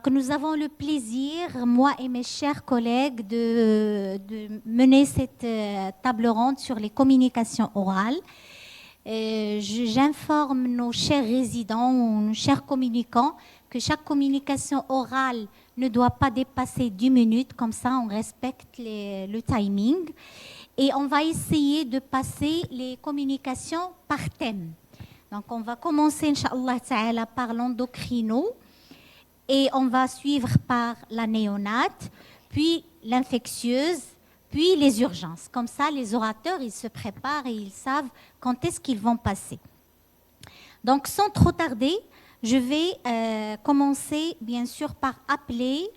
Nous avons le plaisir, moi et mes chers collègues, de mener cette table ronde sur les communications orales. J'informe nos chers résidents, nos chers communicants, que chaque communication orale ne doit pas dépasser 10 minutes, comme ça on respecte le timing. Et on va essayer de passer les communications par thème. Donc on va commencer, Inch'Allah Ta'ala, par l'endocrino. Et on va suivre par la néonate, puis l'infectieuse, puis les urgences. Comme ça, les orateurs, ils se préparent et ils savent quand est-ce qu'ils vont passer. Donc, sans trop tarder, je vais commencer, bien sûr, par appeler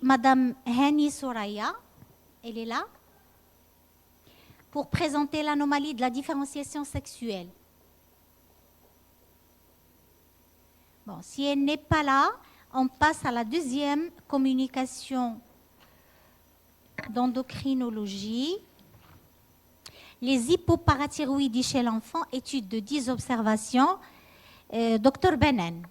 Madame Hani Soraya. Elle est là pour présenter l'anomalie de la différenciation sexuelle. Bon, si elle n'est pas là, on passe à la deuxième communication d'endocrinologie. Les hypoparathyroïdies chez l'enfant, étude de 10 observations. Dr Bennen.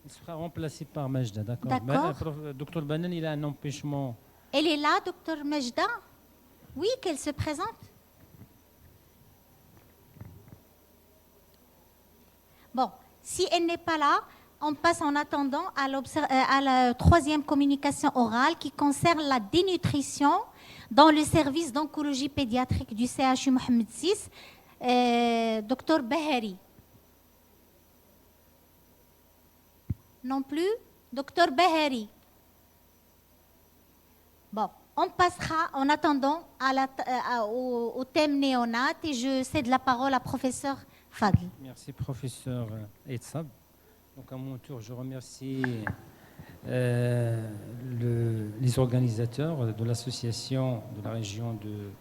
Il sera remplacé par Majda, d'accord. D'accord. Dr Bennen, il a un empêchement. Elle est là, Dr Majda? Oui, qu'elle se présente. Bon, si elle n'est pas là, on passe en attendant à la troisième communication orale qui concerne la dénutrition dans le service d'oncologie pédiatrique du CHU Mohamed VI. Dr Bahari. Non plus? Dr Bahari. Bon, on passera en attendant au thème néonat et je cède la parole à professeur Fadl. Merci professeur Etsab. Donc à mon tour, je remercie les organisateurs de l'association de la région de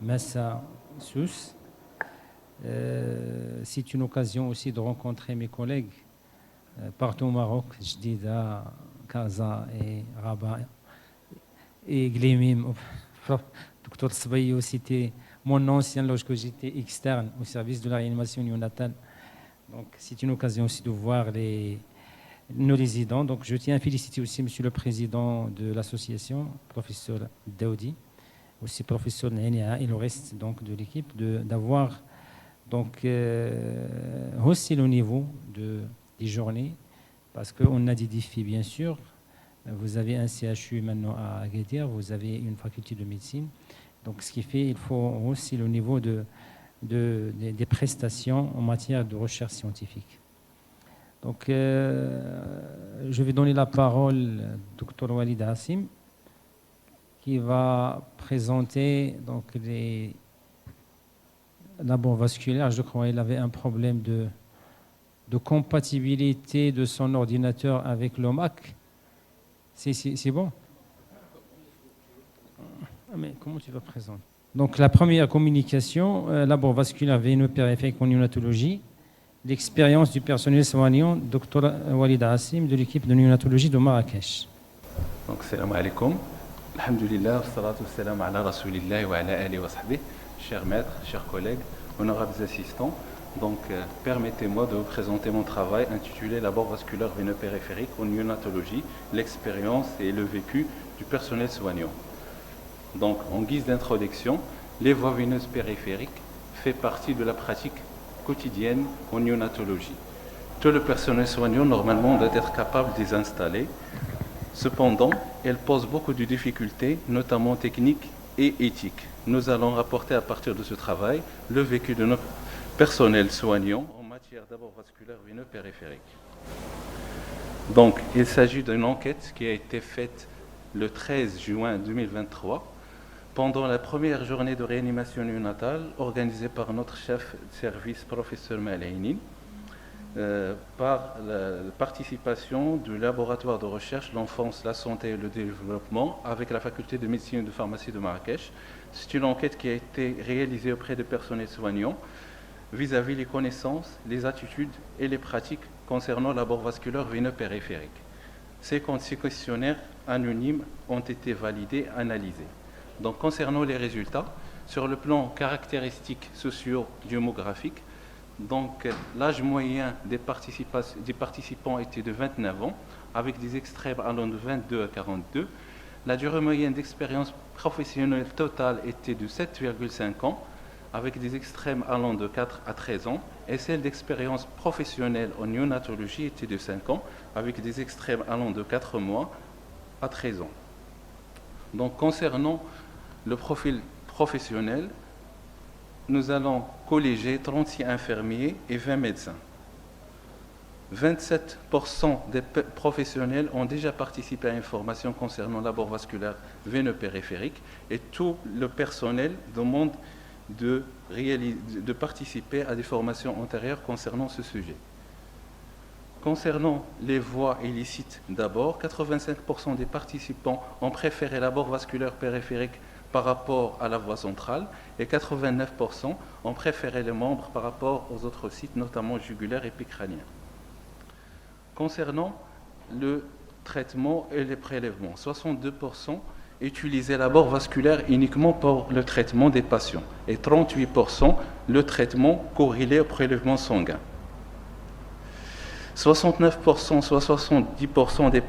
Massa-Souss. C'est une occasion aussi de rencontrer mes collègues partout au Maroc, Jdida, Casa et Rabat. Et Glémim, Dr Sbayo, c'était mon ancien lorsque j'étais externe au service de la réanimation néonatale. Donc c'est une occasion aussi de voir nos résidents. Donc je tiens à féliciter aussi Monsieur le Président de l'association, professeur Daoudi, aussi professeur Nénia et le reste donc de l'équipe d'avoir donc haussé le niveau des journées parce qu'on a des défis bien sûr. Vous avez un CHU maintenant à Agadir, vous avez une faculté de médecine. Donc, ce qui fait qu'il faut aussi le niveau des prestations en matière de recherche scientifique. Donc, je vais donner la parole au Dr Walid Hassim, qui va présenter donc, les laboratoires vasculaires. Je crois qu'il avait un problème de compatibilité de son ordinateur avec l'OMAC. C'est bon? Mais comment tu vas présenter? Donc la première communication, labor vasculaire veineux périphérique en néonatologie, l'expérience du personnel soignant, Dr Walid Hassim de l'équipe de néonatologie de Marrakech. Donc salam alaikum, alhamdulillah, salatu salam ala rasulillah wa ala alihi wa sahbihi, chers maîtres, chers collègues, honorables assistants. Donc, permettez-moi de vous présenter mon travail intitulé Labor vasculaire veineux périphérique en néonatologie, l'expérience et le vécu du personnel soignant. Donc, en guise d'introduction, les voies veineuses périphériques fait partie de la pratique quotidienne en néonatologie. Tout le personnel soignant, normalement, doit être capable de les installer. Cependant, elles posent beaucoup de difficultés, notamment techniques et éthiques. Nous allons rapporter à partir de ce travail le vécu de nos personnel soignant en matière d'abord vasculaire veineux périphérique. Donc, il s'agit d'une enquête qui a été faite le 13 juin 2023 pendant la première journée de réanimation néonatale organisée par notre chef de service, professeur Malaini, par la participation du laboratoire de recherche l'enfance, la santé et le développement avec la faculté de médecine et de pharmacie de Marrakech. C'est une enquête qui a été réalisée auprès des personnels soignants vis-à-vis les connaissances, les attitudes et les pratiques concernant l'abord vasculaire veineux périphérique. Ces questionnaires anonymes ont été validés, analysés. Donc, concernant les résultats, sur le plan caractéristique socio-démographique, donc l'âge moyen des participants était de 29 ans, avec des extrêmes allant de 22 à 42. La durée moyenne d'expérience professionnelle totale était de 7,5 ans, avec des extrêmes allant de 4 à 13 ans, et celle d'expérience professionnelle en néonatologie était de 5 ans, avec des extrêmes allant de 4 mois à 13 ans. Donc, concernant le profil professionnel, nous allons colléger 36 infirmiers et 20 médecins. 27% des professionnels ont déjà participé à une formation concernant l'abord vasculaire veineux périphérique et tout le personnel demande de participer à des formations antérieures concernant ce sujet. Concernant les voies illicites d'abord, 85% des participants ont préféré l'abord vasculaire périphérique par rapport à la voie centrale et 89% ont préféré les membres par rapport aux autres sites, notamment jugulaire et épicrânien. Concernant le traitement et les prélèvements, 62% utilisaient l'abord vasculaire uniquement pour le traitement des patients et 38% le traitement corrélé au prélèvement sanguin. 69%, soit 70% des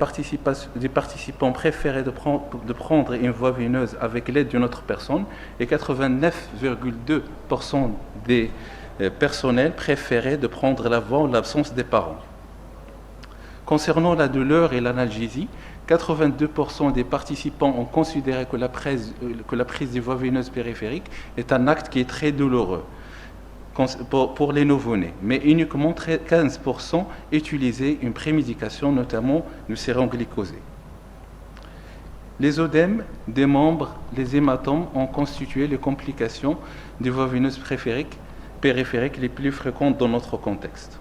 participants préféraient de prendre une voie veineuse avec l'aide d'une autre personne et 89,2% des personnels préféraient de prendre la voie en l'absence des parents. Concernant la douleur et l'analgésie, 82% des participants ont considéré que la prise des voies veineuses périphériques est un acte qui est très douloureux pour les nouveau-nés, mais uniquement 15% utilisaient une prémédication, notamment le sérum glycosé. Les œdèmes des membres, les hématomes ont constitué les complications des voies veineuses périphériques les plus fréquentes dans notre contexte.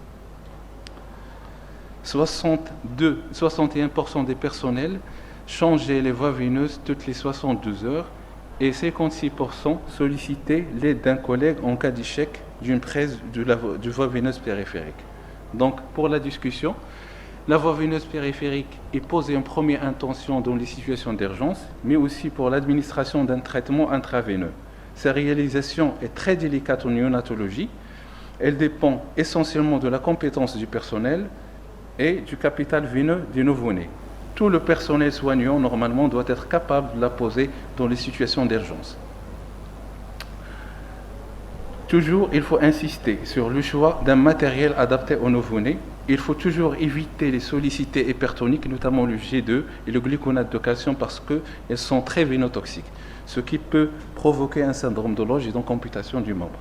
61% des personnels changeaient les voies veineuses toutes les 72 heures et 56% sollicitaient l'aide d'un collègue en cas d'échec d'une prise de voie veineuse périphérique. Donc, pour la discussion, la voie veineuse périphérique est posée en première intention dans les situations d'urgence, mais aussi pour l'administration d'un traitement intraveineux. Sa réalisation est très délicate en néonatologie. Elle dépend essentiellement de la compétence du personnel et du capital veineux des nouveau-nés. Tout le personnel soignant, normalement, doit être capable de la poser dans les situations d'urgence. Toujours, il faut insister sur le choix d'un matériel adapté aux nouveau-nés. Il faut toujours éviter les sollicités hypertoniques, notamment le G2 et le gluconate de calcium, parce qu'elles sont très vénotoxiques, ce qui peut provoquer un syndrome de Loge et donc amputation du membre.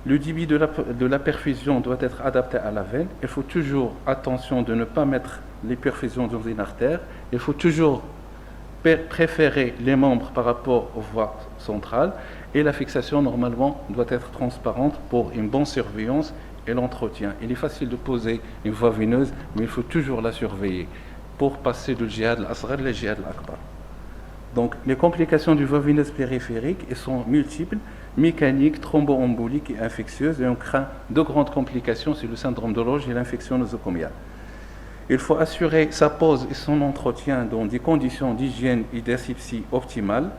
Le débit de la perfusion doit être adapté à la veine. Il faut toujours attention de ne pas mettre les perfusions dans une artère. Il faut toujours préférer les membres par rapport aux voies centrales et la fixation normalement doit être transparente pour une bonne surveillance et l'entretien. Il est facile de poser une voie veineuse, mais il faut toujours la surveiller pour passer du jihad al-asghar au jihad al-akbar. Donc les complications du voie veineuse périphérique sont multiples, mécaniques, thromboemboliques et infectieuses, et on craint de grandes complications sur le syndrome de Loge et l'infection nosocomiale. Il faut assurer sa pose et son entretien dans des conditions d'hygiène et d'asepsie optimales,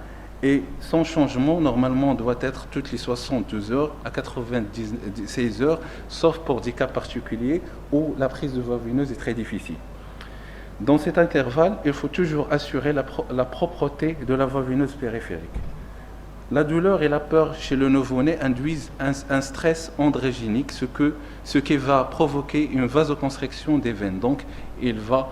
et son changement normalement doit être toutes les 72 heures à 96 heures, sauf pour des cas particuliers où la prise de voie veineuse est très difficile. Dans cet intervalle, il faut toujours assurer la propreté de la voie veineuse périphérique. La douleur et la peur chez le nouveau-né induisent un stress androgénique, ce qui va provoquer une vasoconstriction des veines. Donc, il va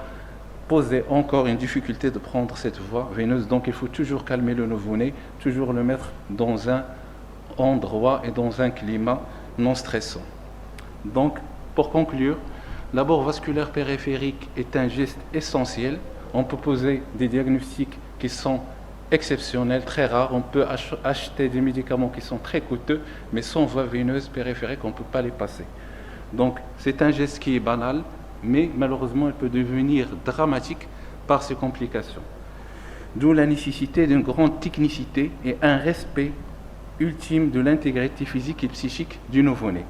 poser encore une difficulté de prendre cette voie veineuse. Donc, il faut toujours calmer le nouveau-né, toujours le mettre dans un endroit et dans un climat non stressant. Donc, pour conclure, l'abord vasculaire périphérique est un geste essentiel. On peut poser des diagnostics qui sont exceptionnels, très rares. On peut acheter des médicaments qui sont très coûteux, mais sans voie veineuse périphérique, on ne peut pas les passer. Donc, c'est un geste qui est banal, mais malheureusement, il peut devenir dramatique par ses complications. D'où la nécessité d'une grande technicité et un respect ultime de l'intégrité physique et psychique du nouveau-né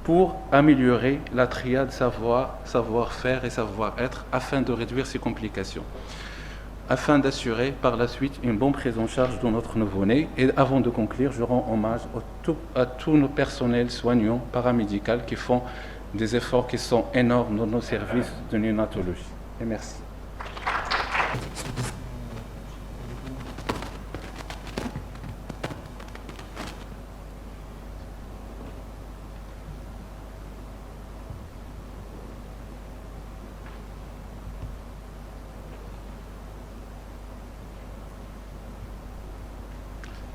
pour améliorer la triade savoir-faire et savoir-être afin de réduire ces complications. afin d'assurer par la suite une bonne prise en charge de notre nouveau-né. Et avant de conclure, je rends hommage à tous nos personnels soignants, paramédicaux qui font des efforts qui sont énormes dans nos services de néonatologie. Et merci.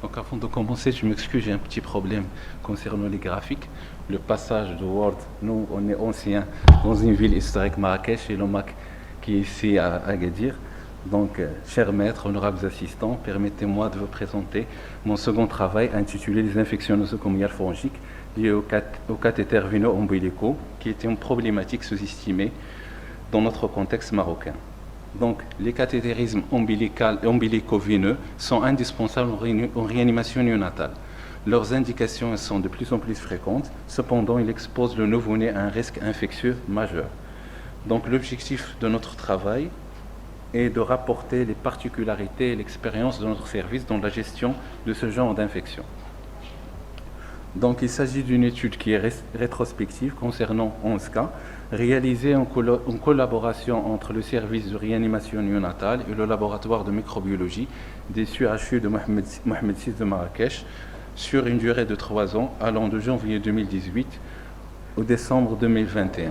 Donc avant de commencer, je m'excuse, j'ai un petit problème concernant les graphiques. Le passage de Word, nous on est anciens dans une ville historique, Marrakech, et l'OMAC qui est ici à Agadir. Donc, chers maîtres, honorables assistants, permettez-moi de vous présenter mon second travail intitulé Les infections nosocomiales fongiques liées aux cathéters veno-ombilicaux, qui était une problématique sous-estimée dans notre contexte marocain. Donc, les cathétérismes ombilico-veineux sont indispensables en réanimation néonatale. Leurs indications sont de plus en plus fréquentes, cependant, ils exposent le nouveau-né à un risque infectieux majeur. Donc, l'objectif de notre travail est de rapporter les particularités et l'expérience de notre service dans la gestion de ce genre d'infection. Donc, il s'agit d'une étude qui est rétrospective concernant 11 cas, réalisée en collaboration entre le service de réanimation néonatale et le laboratoire de microbiologie des CHU de Mohamed VI de Marrakech sur une durée de 3 ans allant de janvier 2018 au décembre 2021.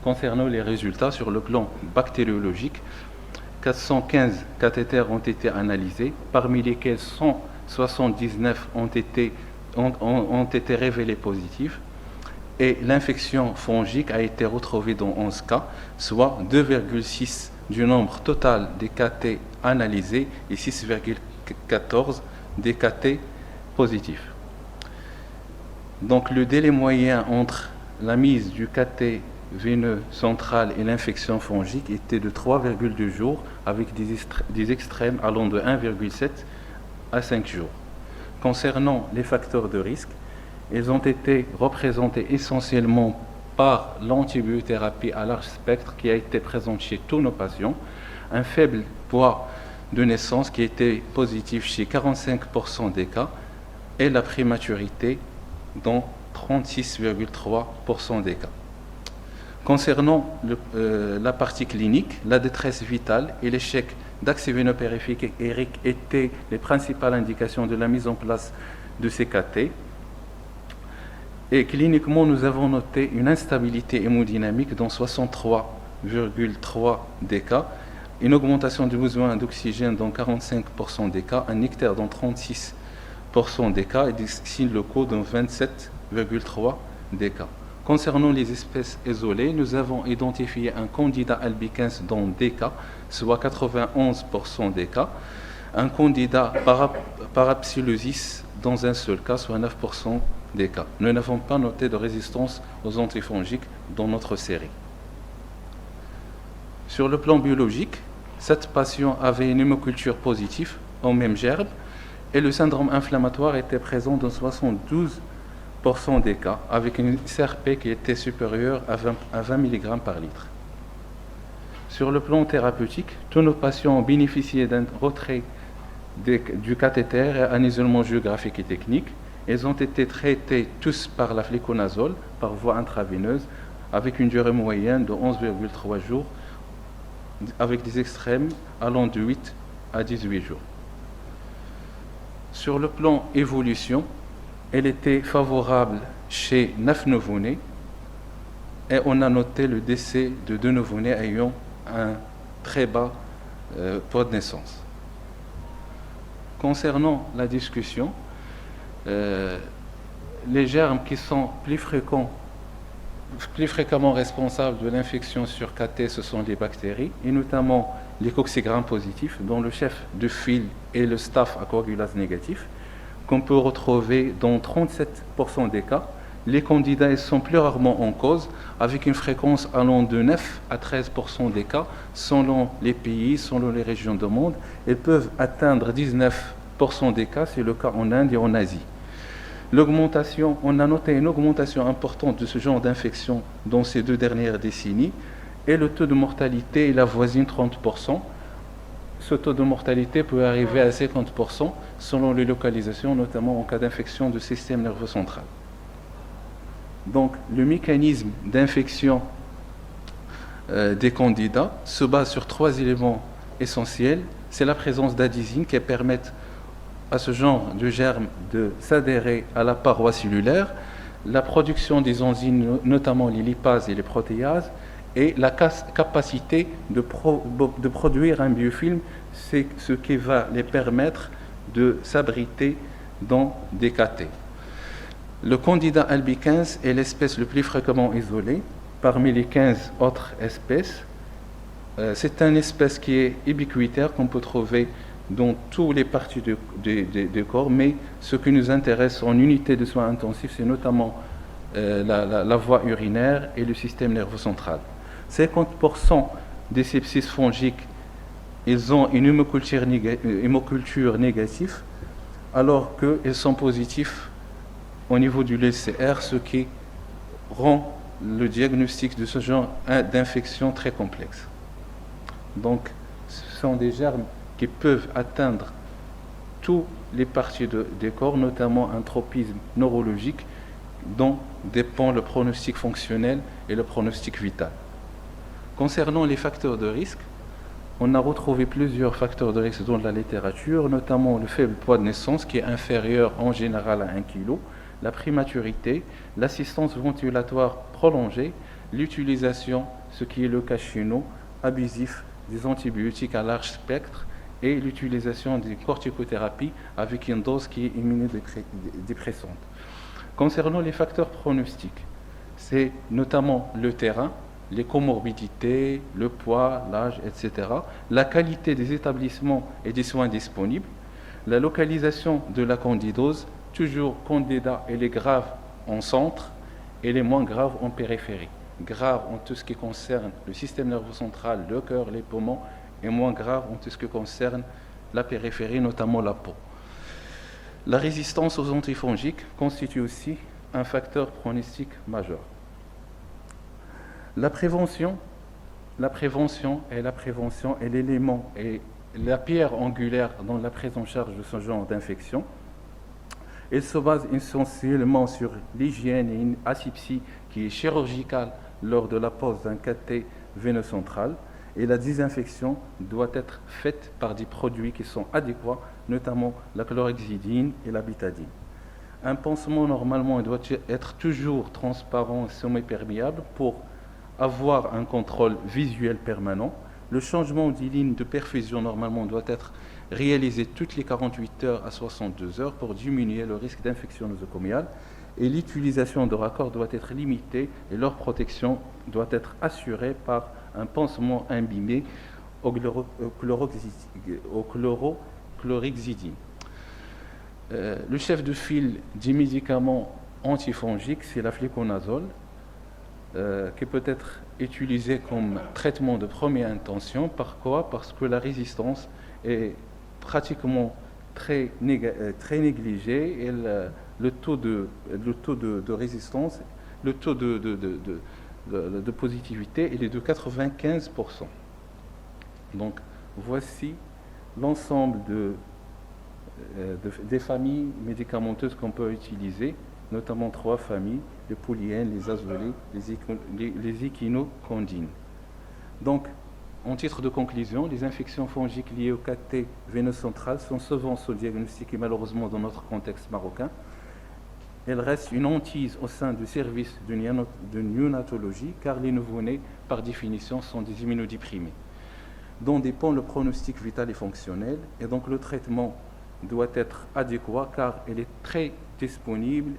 Concernant les résultats sur le plan bactériologique, 415 cathéters ont été analysés, parmi lesquels 179 ont été révélés positifs, et l'infection fongique a été retrouvée dans 11 cas, soit 2,6 du nombre total des KT analysés et 6,14 des KT positifs. Donc le délai moyen entre la mise du KT veineux central et l'infection fongique était de 3,2 jours, avec des extrêmes allant de 1,7 à 5 jours. Concernant les facteurs de risque, ils ont été représentés essentiellement par l'antibiothérapie à large spectre qui a été présente chez tous nos patients, un faible poids de naissance qui était positif chez 45% des cas et la prématurité dans 36,3% des cas. Concernant la partie clinique, la détresse vitale et l'échec d'accès veinopériphérique étaient les principales indications de la mise en place de ces KT. Et cliniquement, nous avons noté une instabilité hémodynamique dans 63,3 des cas, une augmentation du besoin d'oxygène dans 45% des cas, un ictère dans 36% des cas et des signes locaux dans 27,3 des cas. Concernant les espèces isolées, nous avons identifié un candida albicans dans des cas, soit 91% des cas, un candida parapsilosis dans un seul cas, soit 9% des cas. Nous n'avons pas noté de résistance aux antifongiques dans notre série. Sur le plan biologique, 7 patients avaient une hémoculture positive au même gerbe et le syndrome inflammatoire était présent dans 72% des cas, avec une CRP qui était supérieure à 20 mg par litre. Sur le plan thérapeutique, tous nos patients ont bénéficié d'un retrait du cathéter et un isolement géographique et technique. Ils ont été traités tous par la fluconazole, par voie intraveineuse, avec une durée moyenne de 11,3 jours, avec des extrêmes allant de 8 à 18 jours. Sur le plan évolution, elle était favorable chez 9 nouveau-nés et on a noté le décès de 2 nouveau-nés ayant un très bas taux de naissance. Concernant la discussion, les germes qui sont plus fréquemment responsables de l'infection sur KT, ce sont les bactéries, et notamment les coccygrammes positifs, dont le chef de file est le staph à coagulase négatif, qu'on peut retrouver dans 37% des cas. Les candidats sont plus rarement en cause, avec une fréquence allant de 9 à 13% des cas, selon les pays, selon les régions du monde. Ils peuvent atteindre 19% des cas, c'est le cas en Inde et en Asie. L'augmentation, on a noté une augmentation importante de ce genre d'infection dans ces 2 dernières décennies, et le taux de mortalité est la voisine 30%, ce taux de mortalité peut arriver à 50% selon les localisations, notamment en cas d'infection du système nerveux central. Donc, le mécanisme d'infection des candidats se base sur 3 éléments essentiels. C'est la présence d'adhésines qui permettent à ce genre de germes de s'adhérer à la paroi cellulaire, la production des enzymes, notamment les lipases et les protéases, et la capacité de produire un biofilm, c'est ce qui va les permettre de s'abriter dans des cathés. Le candida albicans est l'espèce le plus fréquemment isolée parmi les 15 autres espèces. C'est une espèce qui est ubiquitaire, qu'on peut trouver dans toutes les parties du corps, mais ce qui nous intéresse en unité de soins intensifs, c'est notamment la voie urinaire et le système nerveux central. 50% des sepsis fongiques, ils ont une hémoculture négative, alors qu'ils sont positifs au niveau du LCR, ce qui rend le diagnostic de ce genre d'infection très complexe. Donc, ce sont des germes qui peuvent atteindre toutes les parties des corps, notamment un tropisme neurologique dont dépend le pronostic fonctionnel et le pronostic vital. Concernant les facteurs de risque, on a retrouvé plusieurs facteurs de risque dans la littérature, notamment le faible poids de naissance qui est inférieur en général à 1 kg, la prématurité, l'assistance ventilatoire prolongée, l'utilisation, ce qui est le cas chez nous, abusif des antibiotiques à large spectre et l'utilisation des corticothérapies avec une dose qui est immunodépressante. Concernant les facteurs pronostiques, c'est notamment le terrain, les comorbidités, le poids, l'âge, etc., la qualité des établissements et des soins disponibles, la localisation de la candidose, toujours candida, elle est grave en centre et les moins graves en périphérie. Grave en tout ce qui concerne le système nerveux central, le cœur, les poumons, et moins grave en tout ce qui concerne la périphérie, notamment la peau. La résistance aux antifongiques constitue aussi un facteur pronostique majeur. La prévention est l'élément et la pierre angulaire dans la prise en charge de ce genre d'infection. Elle se base essentiellement sur l'hygiène et une asepsie qui est chirurgicale lors de la pose d'un cathé veineux central, et la désinfection doit être faite par des produits qui sont adéquats, notamment la chlorhexidine et la bétadine. Un pansement, normalement, doit être toujours transparent et semi-perméable pour avoir un contrôle visuel permanent. Le changement des lignes de perfusion, normalement, doit être réalisé toutes les 48 heures à 62 heures pour diminuer le risque d'infection nosocomiale. Et l'utilisation de raccords doit être limitée et leur protection doit être assurée par un pansement imbibé au chlorhexidine. Le chef de file des médicaments antifongiques, c'est la fluconazole, qui peut être utilisé comme traitement de première intention. Pourquoi ? Parce que la résistance est pratiquement très négligée et le taux de résistance, le taux de positivité, il est de 95%. Donc, voici l'ensemble des familles médicamenteuses qu'on peut utiliser, notamment 3 familles, les polyènes, les azolés, les échinocandines. Donc, en titre de conclusion, les infections fongiques liées au cathé veineux central sont souvent sous-diagnostiquées malheureusement dans notre contexte marocain. Elles restent une hantise au sein du service de néonatologie car les nouveau-nés, par définition, sont des immunodéprimés, dont dépend le pronostic vital et fonctionnel, et donc le traitement doit être adéquat car elle est très disponible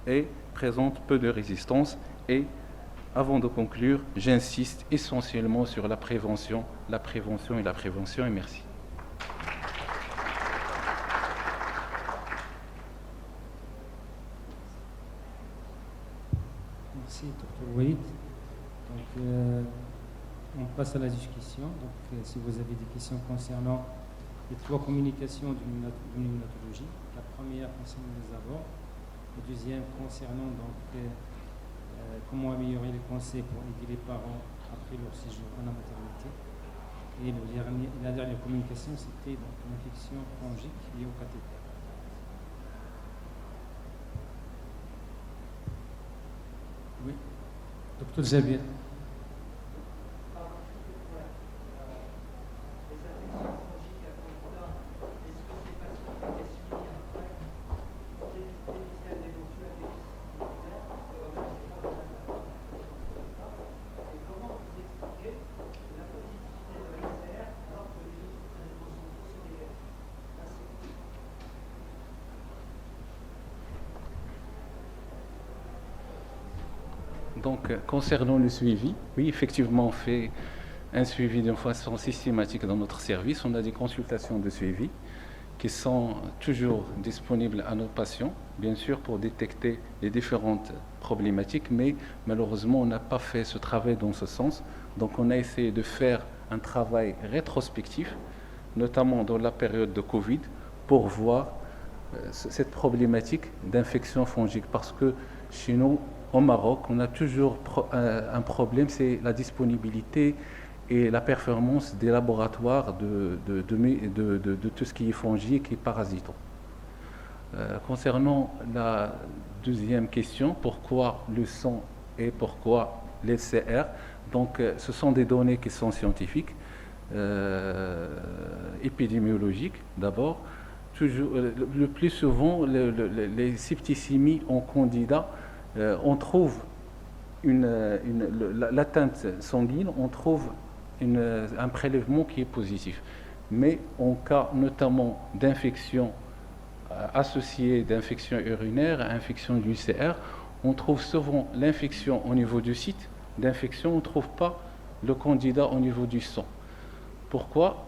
et présente peu de résistance. Et avant de conclure, j'insiste essentiellement sur la prévention, et merci. Merci, Dr. Walid. Donc, on passe à la discussion. Donc, si vous avez des questions concernant les 3 communications de néonatologie, la première concernant les abords, la deuxième concernant comment améliorer les conseils pour aider les parents après leur séjour à la maternité, Et la dernière communication, c'était donc une infection fongique liée au cathéter. Oui, docteur Jabir. Donc, concernant le suivi, oui, effectivement, on fait un suivi d'une façon systématique dans notre service. On a des consultations de suivi qui sont toujours disponibles à nos patients, bien sûr, pour détecter les différentes problématiques, mais malheureusement, on n'a pas fait ce travail dans ce sens. Donc, on a essayé de faire un travail rétrospectif, notamment dans la période de Covid, pour voir cette problématique d'infection fongique, parce que chez nous, au Maroc, on a toujours un problème, c'est la disponibilité et la performance des laboratoires de tout ce qui est fongique et parasitant. Concernant la deuxième question, pourquoi le sang et pourquoi l'LCR, donc ce sont des données qui sont scientifiques, épidémiologiques d'abord. Le plus souvent, les septicémies en candidat, on trouve l'atteinte sanguine, on trouve un prélèvement qui est positif. Mais en cas notamment d'infection associée d'infection urinaire, infection de l'UCR, on trouve souvent l'infection au niveau du site d'infection, on ne trouve pas le candidat au niveau du sang. Pourquoi?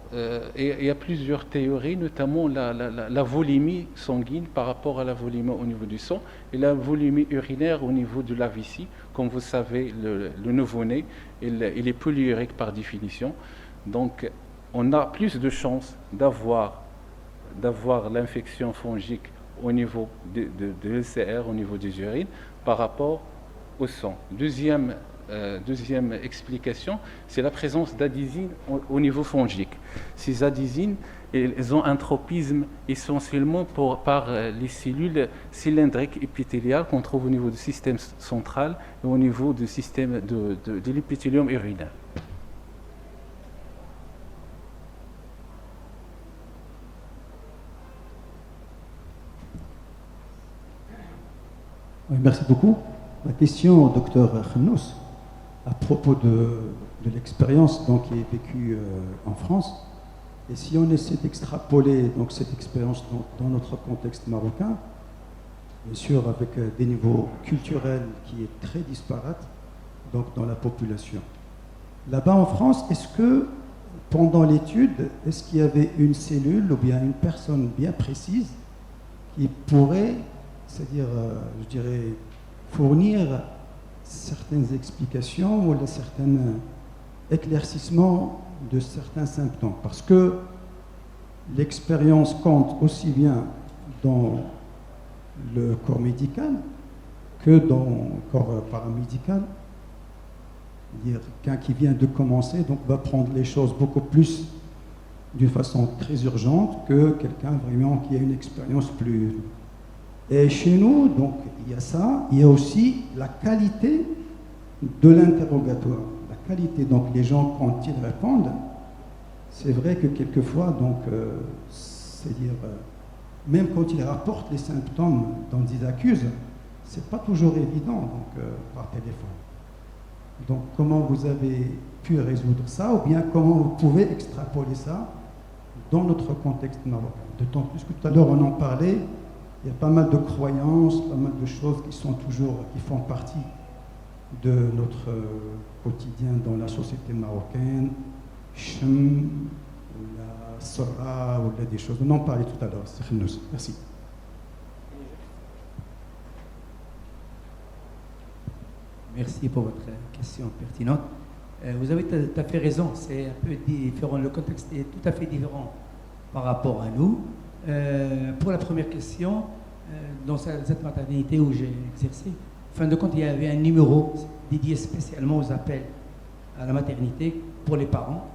Il y a plusieurs théories, notamment la volémie sanguine par rapport à la volémie au niveau du sang et la volémie urinaire au niveau de la vessie. Comme vous savez, le nouveau-né, il est polyurique par définition. Donc, on a plus de chances d'avoir l'infection fongique au niveau de l'LCR, au niveau des urines, par rapport au sang. Deuxième explication, c'est la présence d'adésines au niveau fongique. Ces adésines, elles ont un tropisme essentiellement par les cellules cylindriques épithéliales qu'on trouve au niveau du système central et au niveau du système de l'épithélium urinaire. Oui, merci beaucoup. Ma question au docteur Khnous, à propos de l'expérience donc, qui est vécue en France, et si on essaie d'extrapoler donc, cette expérience dans notre contexte marocain, bien sûr avec des niveaux culturels qui est très disparates donc, dans la population. Là-bas en France, est-ce que pendant l'étude, est-ce qu'il y avait une cellule ou bien une personne bien précise qui pourrait, c'est-à-dire, je dirais, fournir certaines explications ou certains éclaircissements de certains symptômes? Parce que l'expérience compte aussi bien dans le corps médical que dans le corps paramédical. Dire quelqu'un qui vient de commencer donc va prendre les choses beaucoup plus d'une façon très urgente que quelqu'un vraiment qui a une expérience plus. Et chez nous, donc, il y a ça, il y a aussi la qualité de l'interrogatoire. La qualité, donc, les gens, quand ils répondent, c'est vrai que quelquefois, donc, c'est-à-dire, même quand ils rapportent les symptômes dont ils accusent, c'est pas toujours évident, donc, par téléphone. Donc, comment vous avez pu résoudre ça, ou bien comment vous pouvez extrapoler ça dans notre contexte marocain? D'autant plus que tout à l'heure, on en parlait. Il y a pas mal de croyances, pas mal de choses qui font partie de notre quotidien dans la société marocaine. Chem, ou la Sora, ou des choses. On en parlait tout à l'heure. Merci. Merci pour votre question pertinente. Vous avez tout à fait raison. C'est un peu différent. Le contexte est tout à fait différent par rapport à nous. Pour la première question, dans cette maternité où j'ai exercé, en fin de compte, il y avait un numéro dédié spécialement aux appels à la maternité pour les parents.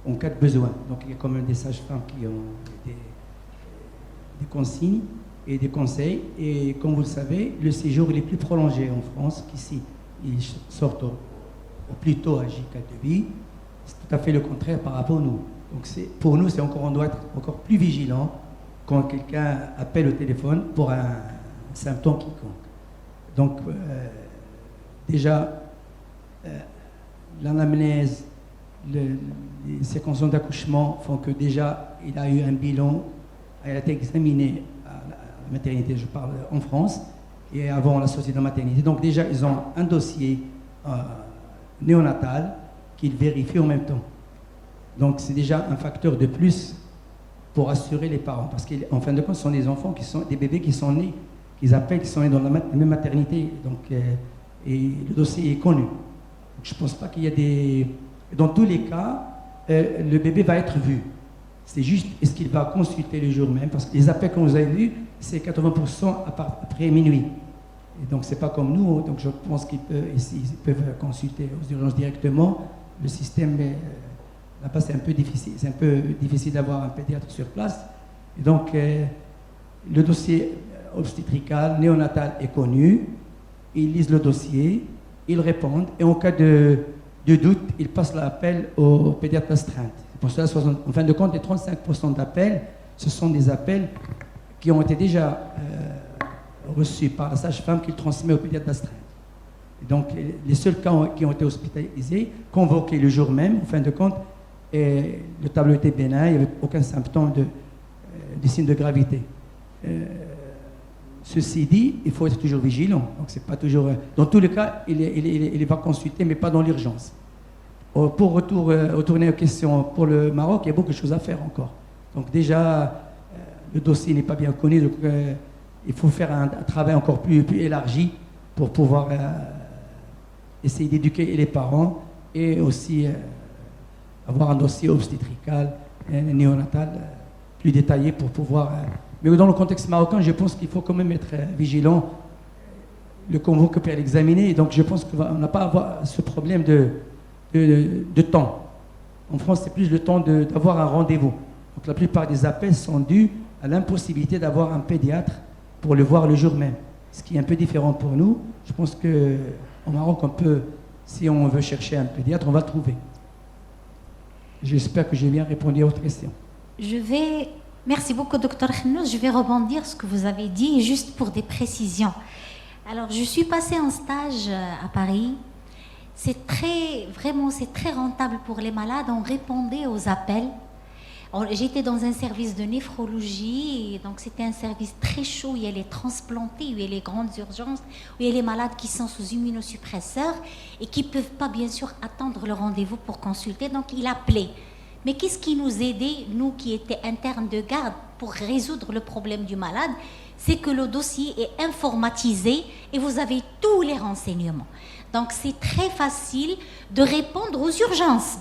en cas de besoin. Donc il y a quand même des sages-femmes qui ont des consignes et des conseils. Et comme vous le savez, le séjour il est plus prolongé en France qu'ici. Ils sortent au plus tôt à J4 C'est tout à fait le contraire par rapport à nous. Donc pour nous, on doit être encore plus vigilant quand quelqu'un appelle au téléphone pour un symptôme quiconque. Donc déjà, l'anamnèse, les circonstances d'accouchement font que déjà il a eu un bilan, il a été examiné à la maternité, je parle en France, et avant la société de maternité. Donc déjà, ils ont un dossier néonatal qu'ils vérifient en même temps. Donc c'est déjà un facteur de plus pour assurer les parents, parce qu'en fin de compte, ce sont des enfants des bébés qui sont nés, qu'ils appellent, qui sont nés dans la même maternité. Donc, et le dossier est connu. Donc, je ne pense pas qu'il y a des... Dans tous les cas, le bébé va être vu. C'est juste, est-ce qu'il va consulter le jour même? Parce que les appels que vous avez vus, c'est 80% après minuit. Et donc, ce n'est pas comme nous. Donc, je pense qu'ils peuvent consulter aux urgences directement. Le système, là-bas, c'est un peu difficile. C'est un peu difficile d'avoir un pédiatre sur place. Et donc, le dossier obstétrical, néonatal est connu. Ils lisent le dossier, ils répondent. Et en cas de doute, ils passent l'appel au pédiatre astreinte. Pour cela, en fin de compte, les 35% d'appels, ce sont des appels qui ont été déjà reçus par la sage-femme qu'il transmet au pédiatre d'astreinte. Donc, les seuls cas qui ont été hospitalisés, convoqués le jour même, en fin de compte, et le tableau était bénin, il n'y avait aucun symptôme de signe de gravité. Ceci dit, il faut être toujours vigilant. Donc, c'est pas toujours. Dans tous les cas, il va consulter, mais pas dans l'urgence. Pour retourner aux questions pour le Maroc, il y a beaucoup de choses à faire encore. Donc déjà, le dossier n'est pas bien connu, donc il faut faire un travail encore plus élargi pour pouvoir essayer d'éduquer les parents et aussi avoir un dossier obstétrical, néonatal plus détaillé pour pouvoir... Mais dans le contexte marocain, je pense qu'il faut quand même être vigilant. Le convoque peut l'examiner, donc je pense qu'on n'a pas à avoir ce problème de temps. En France, c'est plus le temps d'avoir un rendez-vous. Donc la plupart des appels sont dus à l'impossibilité d'avoir un pédiatre pour le voir le jour même. Ce qui est un peu différent pour nous. Je pense qu'au Maroc, si on veut chercher un pédiatre, on va le trouver. J'espère que j'ai bien répondu à votre question. Merci beaucoup, Dr Khennous. Je vais rebondir sur ce que vous avez dit, juste pour des précisions. Alors, je suis passée en stage à Paris. C'est très rentable pour les malades. On répondait aux appels. J'étais dans un service de néphrologie, et donc c'était un service très chaud, où il y a les transplantés, où il y a les grandes urgences, où il y a les malades qui sont sous immunosuppresseurs et qui ne peuvent pas, bien sûr, attendre le rendez-vous pour consulter. Donc, il appelait. Mais qu'est-ce qui nous aidait, nous qui étions internes de garde, pour résoudre le problème du malade? C'est que le dossier est informatisé et vous avez tous les renseignements. Donc c'est très facile de répondre aux urgences,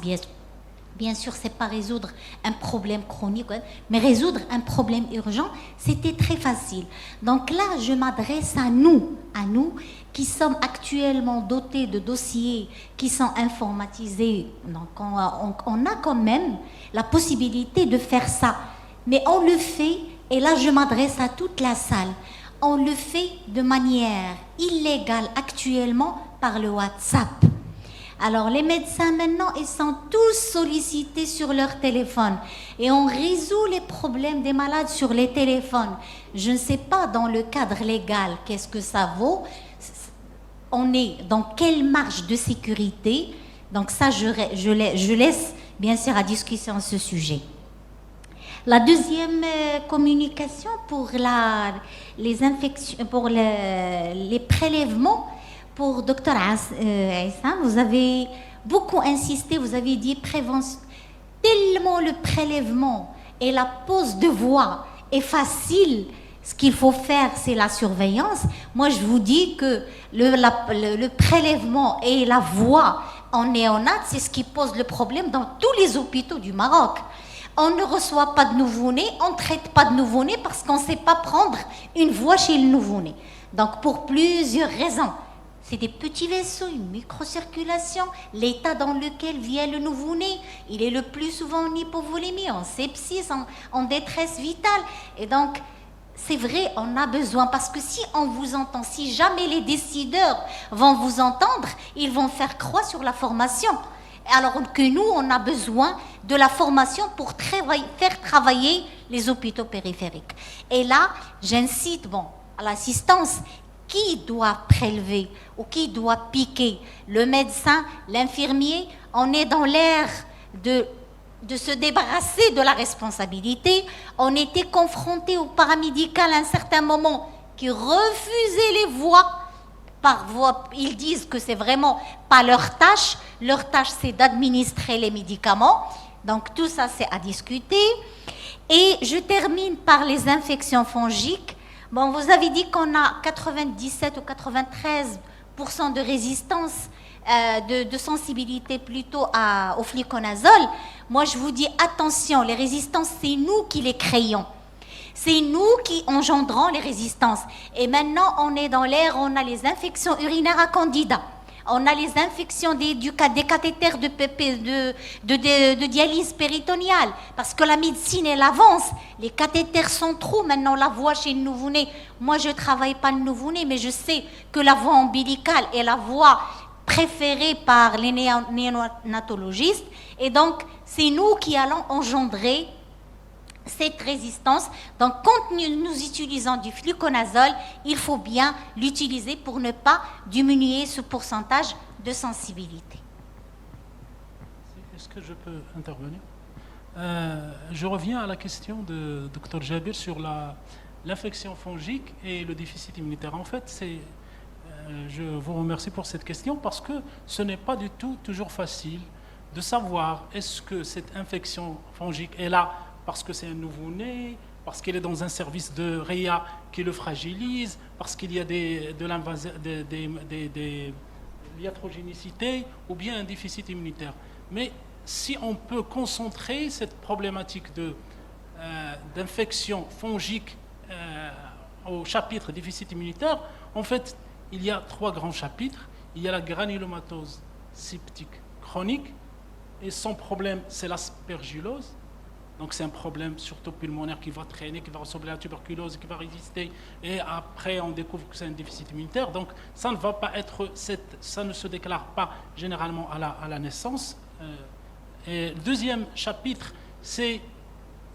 bien sûr, ce n'est pas résoudre un problème chronique, mais résoudre un problème urgent, c'était très facile. Donc là, je m'adresse à nous qui sommes actuellement dotés de dossiers qui sont informatisés. Donc on a quand même la possibilité de faire ça. Mais on le fait, et là je m'adresse à toute la salle, on le fait de manière illégale actuellement par le WhatsApp. Alors les médecins maintenant, ils sont tous sollicités sur leur téléphone et on résout les problèmes des malades sur les téléphones. Je ne sais pas dans le cadre légal qu'est-ce que ça vaut. On est dans quelle marge de sécurité? Donc ça, je laisse bien sûr à discussion ce sujet. La deuxième communication pour les infections, pour les prélèvements. Pour Dr Aïssa, vous avez beaucoup insisté, vous avez dit prévention. Tellement le prélèvement et la pose de voix est facile, ce qu'il faut faire, c'est la surveillance. Moi, je vous dis que le prélèvement et la voix en néonat, c'est ce qui pose le problème dans tous les hôpitaux du Maroc. On ne reçoit pas de nouveau-né, on ne traite pas de nouveau-né parce qu'on ne sait pas prendre une voix chez le nouveau-né. Donc, pour plusieurs raisons. C'est des petits vaisseaux, une microcirculation, l'état dans lequel vient le nouveau-né. Il est le plus souvent en hypovolémie, en sepsis, en détresse vitale. Et donc, c'est vrai, on a besoin, parce que si on vous entend, si jamais les décideurs vont vous entendre, ils vont faire croix sur la formation. Alors que nous, on a besoin de la formation pour faire travailler les hôpitaux périphériques. Et là, j'incite à l'assistance. Qui doit prélever ou qui doit piquer? Le médecin, l'infirmier. On est dans l'ère de se débarrasser de la responsabilité. On était confronté au paramédical à un certain moment qui refusait les voix par voie. Ils disent que c'est vraiment pas leur tâche. Leur tâche, c'est d'administrer les médicaments. Donc tout ça, c'est à discuter. Et je termine par les infections fongiques. Bon, vous avez dit qu'on a 97 ou 93% de résistance, de sensibilité plutôt au fluconazole. Moi, je vous dis attention, les résistances, c'est nous qui les créons. C'est nous qui engendrons les résistances. Et maintenant, on est dans l'ère, on a les infections urinaires à candida. On a les infections des cathéters de dialyse péritoniale, parce que la médecine, elle avance. Les cathéters centraux, maintenant, on la voit chez le nouveau-né. Moi, je ne travaille pas le nouveau-né, mais je sais que la voie ombilicale est la voie préférée par les néonatologistes. Et donc, c'est nous qui allons engendrer cette résistance. Donc, quand nous utilisons du fluconazole, il faut bien l'utiliser pour ne pas diminuer ce pourcentage de sensibilité. Est-ce que je peux intervenir? Je reviens à la question de Dr Jabir sur l'infection fongique et le déficit immunitaire. En fait, je vous remercie pour cette question parce que ce n'est pas du tout toujours facile de savoir est-ce que cette infection fongique est là parce que c'est un nouveau-né, parce qu'il est dans un service de REA qui le fragilise, parce qu'il y a de l'iatrogénicité ou bien un déficit immunitaire. Mais si on peut concentrer cette problématique d'infection fongique au chapitre déficit immunitaire, en fait, il y a 3 grands chapitres. Il y a la granulomatose septique chronique, et son problème, c'est l'aspergillose. Donc c'est un problème surtout pulmonaire qui va traîner, qui va ressembler à la tuberculose, qui va résister, et après on découvre que c'est un déficit immunitaire. Donc ça ne va pas être, ça ne se déclare pas généralement à la naissance. Et le deuxième chapitre, c'est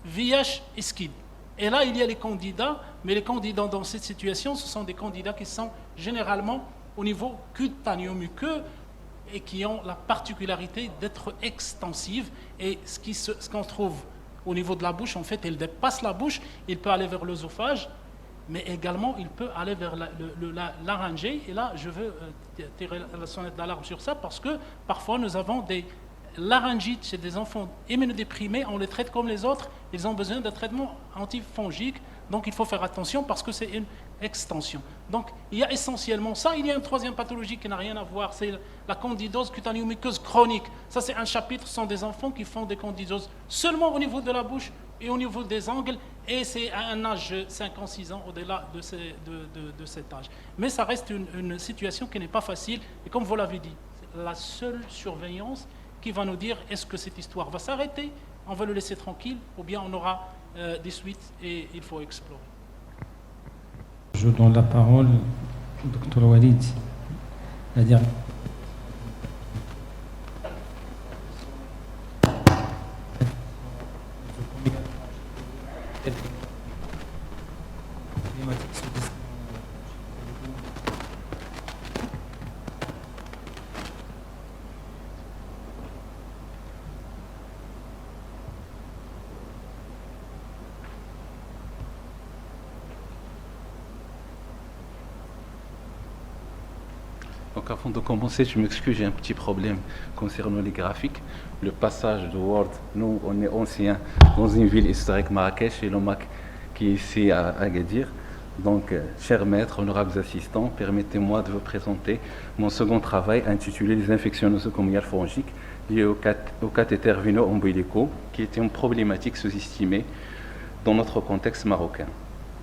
VIH et SCID. Et là, il y a les candidats, mais les candidats dans cette situation, ce sont des candidats qui sont généralement au niveau cutanéo-muqueux et qui ont la particularité d'être extensives. Et ce qu'on trouve au niveau de la bouche, en fait, il dépasse la bouche, il peut aller vers l'œsophage, mais également il peut aller vers la laryngée. Et là, je veux tirer la sonnette d'alarme sur ça, parce que parfois nous avons des laryngites chez des enfants immunodéprimés, on les traite comme les autres, ils ont besoin d'un traitement antifongique, donc il faut faire attention parce que c'est une extension. Donc il y a essentiellement ça. Il y a une troisième pathologie qui n'a rien à voir, c'est la candidose cutanéo-muqueuse chronique. Ça, c'est un chapitre, ce sont des enfants qui font des candidoses seulement au niveau de la bouche et au niveau des angles, et c'est à un âge de 5 ans, 6 ans, au-delà de cet âge. Mais ça reste une situation qui n'est pas facile, et comme vous l'avez dit, la seule surveillance qui va nous dire est-ce que cette histoire va s'arrêter, on va le laisser tranquille, ou bien on aura des suites et il faut explorer. Je donne la parole au Dr Walid. C'est-à-dire Donc avant de commencer, je m'excuse, j'ai un petit problème concernant les graphiques. Le passage de Word, nous on est anciens dans une ville historique, Marrakech, et l'OMAC qui est ici à Agadir. Donc, chers maîtres, honorables assistants, permettez-moi de vous présenter mon second travail intitulé « Les infections nosocomiales fongiques liées aux cathéters veno-ombilicaux » qui était une problématique sous-estimée dans notre contexte marocain.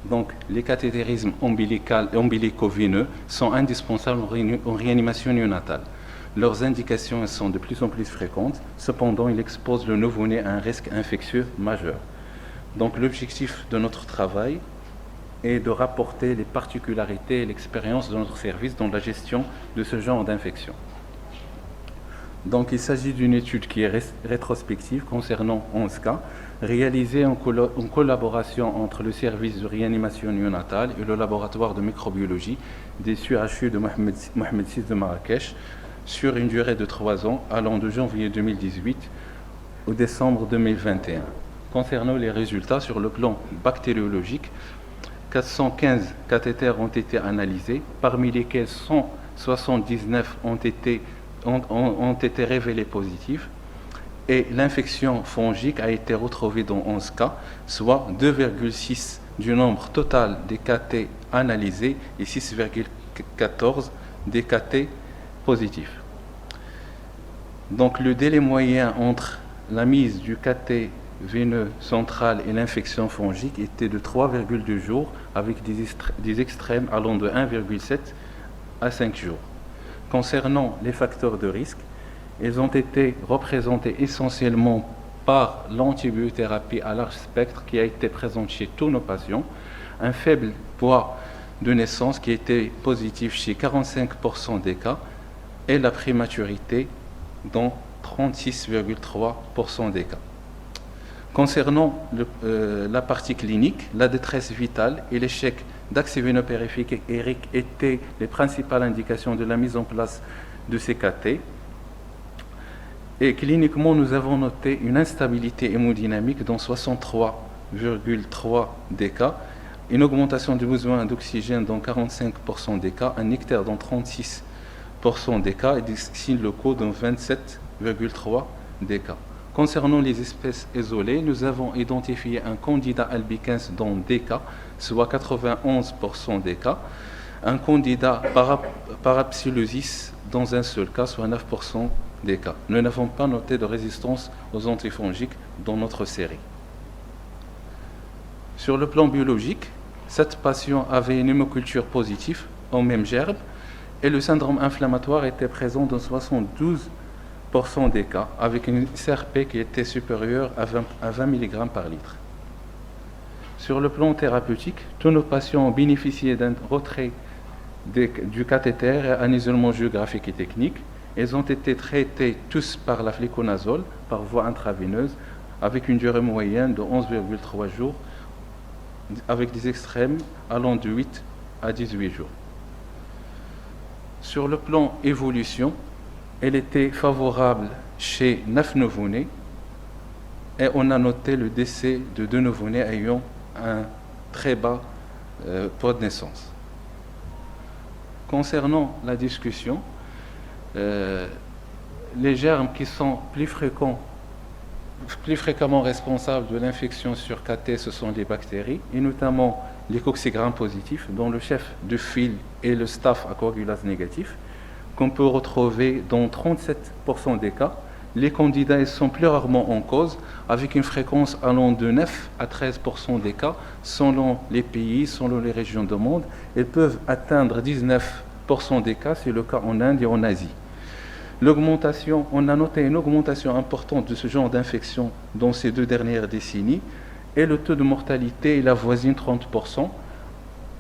Donc, les cathétérismes ombilico-veineux sont indispensables en réanimation néonatale. Leurs indications sont de plus en plus fréquentes, cependant, ils exposent le nouveau-né à un risque infectieux majeur. Donc, l'objectif de notre travail est de rapporter les particularités et l'expérience de notre service dans la gestion de ce genre d'infection. Donc, il s'agit d'une étude qui est rétrospective concernant 11 cas, réalisée en collaboration entre le service de réanimation néonatale et le laboratoire de microbiologie des CHU de Mohamed VI de Marrakech sur une durée de 3 ans allant de janvier 2018 au décembre 2021. Concernant les résultats sur le plan bactériologique, 415 cathéters ont été analysés, parmi lesquels 179 ont été révélés positifs, et l'infection fongique a été retrouvée dans 11 cas, soit 2,6 du nombre total des cathés analysés et 6,14 des cathés positifs. Donc le délai moyen entre la mise du cathé veineux central et l'infection fongique était de 3,2 jours, avec des extrêmes allant de 1,7 à 5 jours. Concernant les facteurs de risque, ils ont été représentés essentiellement par l'antibiothérapie à large spectre qui a été présente chez tous nos patients, un faible poids de naissance qui était positif chez 45% des cas et la prématurité dans 36,3% des cas. Concernant la partie clinique, la détresse vitale et l'échec d'accès veinopériphérique étaient les principales indications de la mise en place de ces cathés. Et cliniquement, nous avons noté une instabilité hémodynamique dans 63,3 des cas, une augmentation du besoin d'oxygène dans 45% des cas, un ictère dans 36% des cas et des signes locaux dans 27,3 des cas. Concernant les espèces isolées, nous avons identifié un candida albicans dans des cas, soit 91% des cas, un candida parapsilosis dans un seul cas, soit 9% des cas. Nous n'avons pas noté de résistance aux antifongiques dans notre série. Sur le plan biologique, 7 patients avaient une hémoculture positive au même gerbe et le syndrome inflammatoire était présent dans 72% des cas, avec une CRP qui était supérieure à 20 mg par litre. Sur le plan thérapeutique, tous nos patients ont bénéficié d'un retrait du cathéter et un isolement géographique et technique. Ils ont été traités tous par la fluconazole, par voie intraveineuse, avec une durée moyenne de 11,3 jours, avec des extrêmes allant de 8 à 18 jours. Sur le plan évolution, elle était favorable chez 9 nouveau-nés et on a noté le décès de 2 nouveau-nés ayant un très bas poids de naissance. Concernant la discussion, les germes qui sont plus fréquemment responsables de l'infection sur cathé, ce sont les bactéries, et notamment les coccigram positifs, dont le chef de file est le staph à coagulase négatif, qu'on peut retrouver dans 37% des cas. Les candidats sont plus rarement en cause, avec une fréquence allant de 9 à 13% des cas, selon les pays, selon les régions du monde. Ils peuvent atteindre 19% des cas, c'est le cas en Inde et en Asie. L'augmentation, on a noté une augmentation importante de ce genre d'infection dans ces 2 dernières décennies, et le taux de mortalité est la voisine 30%.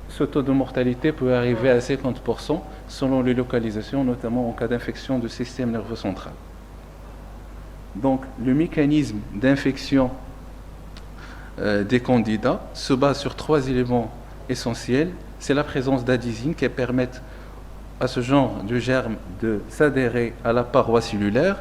Ce taux de mortalité peut arriver à 50% selon les localisations, notamment en cas d'infection du système nerveux central. Donc, le mécanisme d'infection des candidats se base sur 3 éléments essentiels. C'est la présence d'adhésines qui permettent à ce genre de germes de s'adhérer à la paroi cellulaire,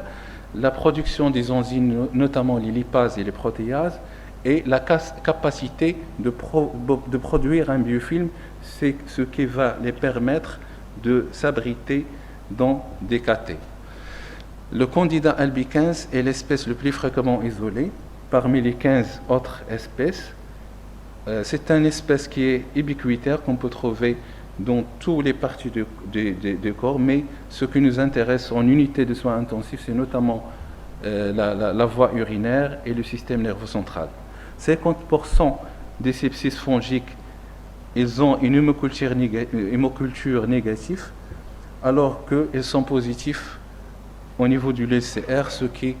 la production des enzymes, notamment les lipases et les protéases, et la capacité de produire un biofilm, c'est ce qui va les permettre de s'abriter dans des cathés. Le candida albicans est l'espèce le plus fréquemment isolée parmi les 15 autres espèces. C'est une espèce qui est ubiquitaire, qu'on peut trouver dans toutes les parties du corps, mais ce qui nous intéresse en unité de soins intensifs, c'est notamment la voie urinaire et le système nerveux central. 50% des sepsis fongiques ils ont une hémoculture négative, alors qu'ils sont positifs au niveau du LCR, ce qui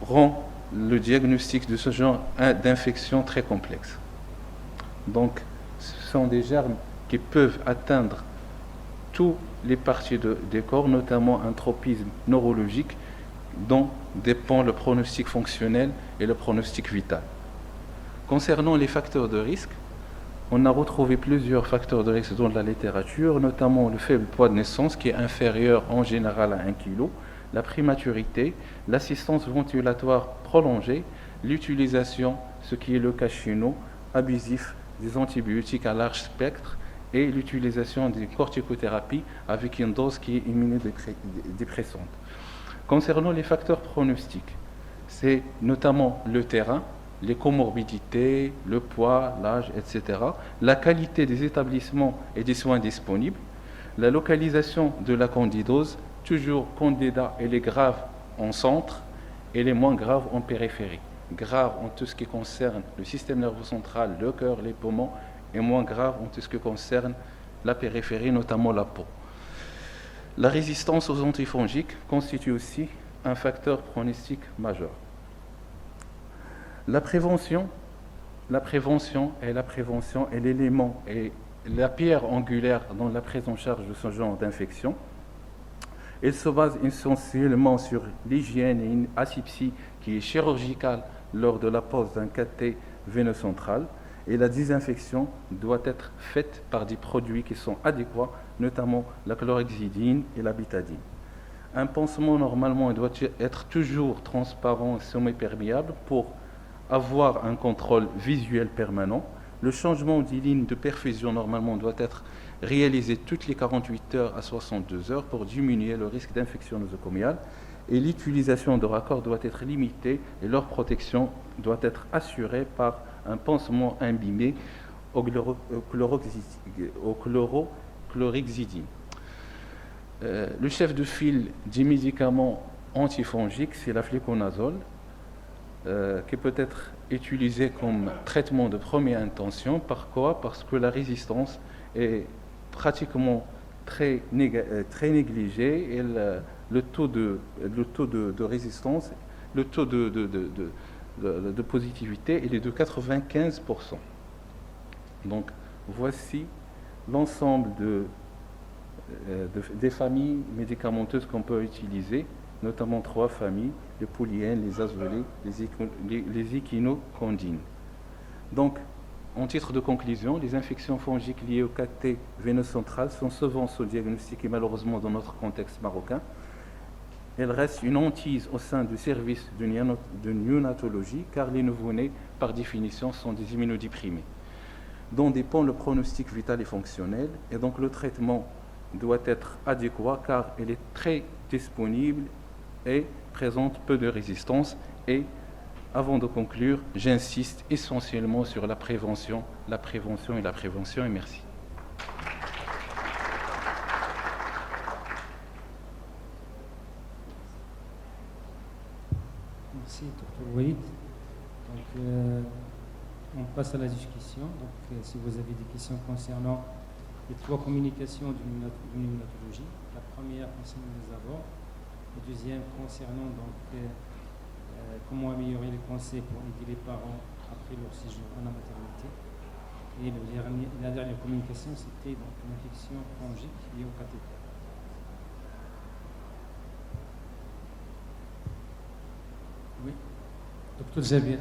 rend le diagnostic de ce genre d'infection très complexe. Donc, ce sont des germes qui peuvent atteindre toutes les parties des corps, notamment un tropisme neurologique, dont dépend le pronostic fonctionnel et le pronostic vital. Concernant les facteurs de risque, on a retrouvé plusieurs facteurs de risque dans la littérature, notamment le faible poids de naissance qui est inférieur en général à 1 kg, la prématurité, l'assistance ventilatoire prolongée, l'utilisation, ce qui est le cas chez nous, abusif des antibiotiques à large spectre et l'utilisation des corticothérapies avec une dose qui est immunodépressante. Concernant les facteurs pronostiques, c'est notamment le terrain, les comorbidités, le poids, l'âge, etc., la qualité des établissements et des soins disponibles, la localisation de la candidose, toujours candida, elle est grave en centre et les moins graves en périphérie. Grave en tout ce qui concerne le système nerveux central, le cœur, les poumons, et moins grave en tout ce qui concerne la périphérie, notamment la peau. La résistance aux antifongiques constitue aussi un facteur pronostique majeur. La prévention est l'élément et la pierre angulaire dans la prise en charge de ce genre d'infection. Elle se base essentiellement sur l'hygiène et une asepsie qui est chirurgicale lors de la pose d'un cathé veineux central. Et la désinfection doit être faite par des produits qui sont adéquats, notamment la chlorhexidine et la bétadine. Un pansement, normalement, doit être toujours transparent et semi-perméable pour avoir un contrôle visuel permanent. Le changement des lignes de perfusion, normalement, doit être réalisé toutes les 48 heures à 62 heures pour diminuer le risque d'infection nosocomiale. Et l'utilisation de raccords doit être limitée et leur protection doit être assurée par un pansement imbibé au chlorhexidine. Le chef de file des médicaments antifongiques, c'est la fluconazole, qui peut être utilisé comme traitement de première intention. Pourquoi ? Parce que la résistance est pratiquement très négligé et le taux de résistance, le taux de positivité, il est de 95%. Donc, voici l'ensemble des familles médicamenteuses qu'on peut utiliser, notamment 3 familles, les polyènes, les azolés, les échinocandines. Donc, en titre de conclusion, les infections fongiques liées au cathé veineux central sont souvent sous-diagnostiquées malheureusement dans notre contexte marocain. Elles restent une hantise au sein du service de néonatologie car les nouveau-nés, par définition, sont des immunodéprimés, dont dépend le pronostic vital et fonctionnel. Et donc le traitement doit être adéquat car il est très disponible et présente peu de résistance. Et avant de conclure, j'insiste essentiellement sur la prévention, et et merci. Merci, Dr. Walid. Donc, on passe à la discussion. Donc, si vous avez des questions concernant les 3 communications de l'immunologie, la première concernant les abords, la deuxième concernant donc, comment améliorer les conseils pour aider les parents après leur séjour à la maternité. Et la dernière communication, c'était donc une infection fongique liée au cathéter. Oui, Dr. Jabir.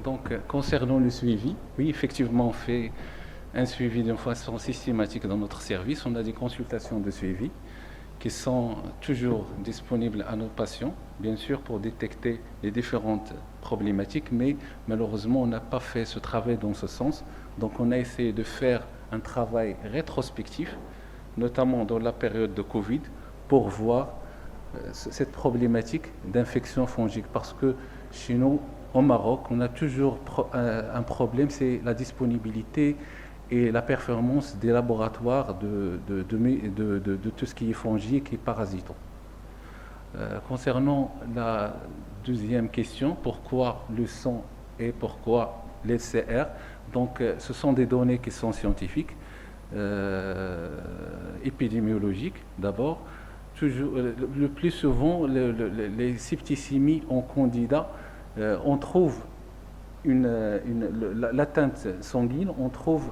Donc, concernant le suivi, oui, effectivement, on fait un suivi d'une façon systématique dans notre service. On a des consultations de suivi qui sont toujours disponibles à nos patients, bien sûr, pour détecter les différentes problématiques, mais malheureusement, on n'a pas fait ce travail dans ce sens. Donc, on a essayé de faire un travail rétrospectif, notamment dans la période de Covid, pour voir cette problématique d'infection fongique. Parce que chez nous, au Maroc, on a toujours un problème, c'est la disponibilité et la performance des laboratoires de tout ce qui est fongique et parasitant. Concernant la deuxième question, pourquoi le sang et pourquoi l'LCR, donc ce sont des données qui sont scientifiques, épidémiologiques d'abord. Le plus souvent, les septicémies en candidat, on trouve l'atteinte sanguine, on trouve